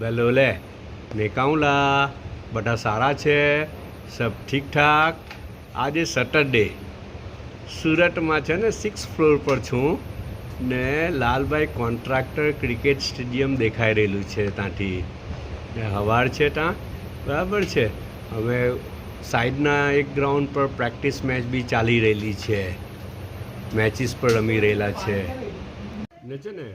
बेलोले नेकाउला बड़ा सारा छे सब ठीक ठाक। आज सैटरडे सूरत में छे ने 6th फ्लोर पर छूँ ने लालभाई कॉन्ट्राक्टर क्रिकेट स्टेडियम देखाई रहेलू है तांथी हवार है ता बराबर है। हवे साइडना एक ग्राउंड पर प्रेक्टिस मैच भी चाली रही है, मैचिस पर रमी रहेला है ने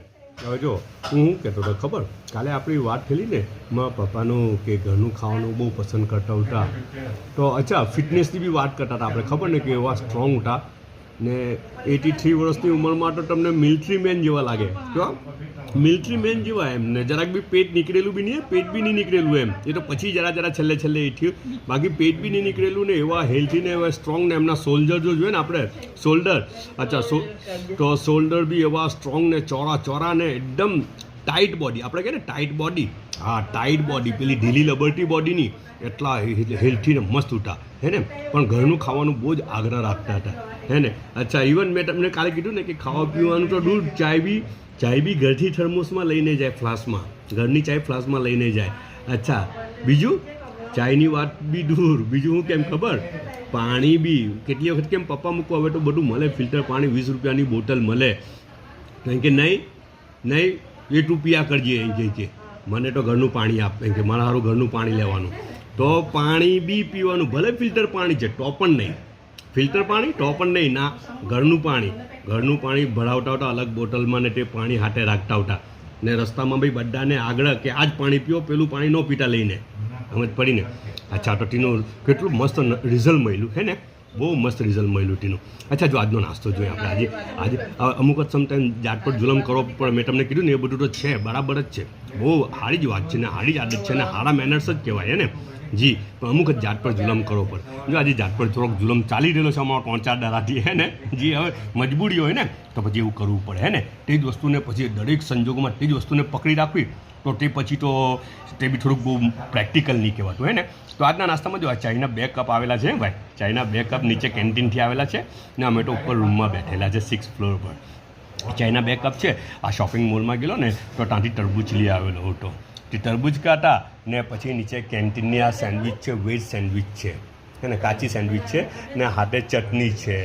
जो हूँ कहते तो खबर काले अपनी बात थी ने माँ पप्पानु के घरनु खावानु बहु पसंद करता होता तो अच्छा फिटनेस की भी बात करता था। आपने खबर ने कि एवा स्ट्रोंग होता ने 83 वर्षनी उंमर तो तमने मिलिटरी मैन जेवा लागे। क्यों मिलिटरी मैन जेवा एम ने जराक भी पेट निकलेलू भी नहीं, पेट भी नहीं निकलेलू एम। ये तो पछी जरा जरा छेल्ले छेल्ले थी, बाकी पेट भी नहीं निकलेलू ने एवा हेल्थी ने एवा स्ट्रोंग ने एमना शोल्डर जो जोए ने आपणे शोल्डर अच्छा तो शोल्डर भी एवा स्ट्रोंग ने चौड़ा चौड़ा ने एकदम टाइट बॉडी આપણે કહે ને टाइट बॉडी। हाँ टाइट बॉडी પેલી ઢીલી લબરતી બॉडी नहीं એટલા હેલ્થી ને મસ્ત ઉઠા હે ને પણ ઘરનું ખાવાનું બહુ જ આગ્રહ રાખતા હતા હે ને। अच्छा इवन मैं તમને કાલે કીધું ને કે ખાવા પીવાનું તો દૂર ચાય બી ઘરથી થર્મોસમાં લઈને જાય, ફ્લાસ્કમાં ઘરની ચાય ફ્લાસ્કમાં લઈને જાય। अच्छा બીજું ચાયની વાત બી દૂર, બીજું હું કેમ ખબર પાણી બી કેટલી વખત કેમ પપ્પા મૂકવા હવે તો બધું મળે, ફિલ્ટર પાણી 20 રૂપિયાની બોટલ મળે કારણ કે નહીં એ તું પિયા કરજે એમ કે મને તો ઘરનું પાણી આપ કે મારા સારું ઘરનું પાણી લેવાનું તો પાણી બી પીવાનું ભલે ફિલ્ટર પાણી છે તો પણ નહીં, ફિલ્ટર પાણી તો પણ નહીં ના ઘરનું પાણી ભરાવતા હોતા અલગ બોટલમાં ને તે પાણી હાથે રાખતા હોતા ને રસ્તામાં ભાઈ બધાને આગળ કે આ જ પાણી પીઓ પેલું પાણી ન પીતા લઈને સમજ પડીને। अच्छा तो ટીનું કેટલું મસ્ત રિઝલ્ટ મળ્યું હે ને, બહુ મસ્ત રિઝલ્ટ મળ્યું ટીનું। अच्छा जो આજનો નાસ્તો જોઈએ આપણે આજે અમુક જ સમટાઈમ જાત પર જુલમ કરવો પડે, મેં તમને કીધું ને એ બધું તો છે બરાબર જ છે, બહુ સારી જ વાત છે ને સારી જ આદત છે ને સારા મેનર્સ જ કહેવાય હે ને જી। પણ અમુક જ જાત પર જુલમ કરવો પડે। જો આજે જાત પર થોડોક જુલમ ચાલી રહેલો છે અમારા 3-4 દાડાથી હે ને જી। હવે મજબૂરી હોય ને તો પછી એવું કરવું પડે હે ને, તે જ વસ્તુને પછી દરેક સંજોગોમાં તે જ વસ્તુને પકડી રાખવી તો તે પછી તો તે બી થોડુંક બહુ પ્રેક્ટિકલ નહીં કહેવાતું હે ને। તો આજના નાસ્તામાં જો આ ચાયના 2 કપ આવેલા છે ભાઈ, ચાયના 2 કપ નીચે કેન્ટીનથી આવેલા છે ને અમે તો ઉપર રૂમમાં બેઠેલા છે 6th ફ્લોર પર। ચાયના 2 કપ છે। આ શોપિંગ મોલમાં ગયેલો ને તો ત્યાંથી તરબૂચ લઈ આવેલો હતો, તે તરબૂચ ખાતા ને પછી નીચે કેન્ટીનની આ સેન્ડવિચ છે, વેજ સેન્ડવિચ છે હે ને, કાચી સેન્ડવિચ છે ને હાથે ચટણી છે।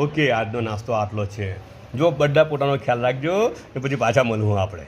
ઓકે આજનો નાસ્તો આટલો છે। જો બધા પોતાનો ખ્યાલ રાખજો ને પછી પાછા મળવું આપણે।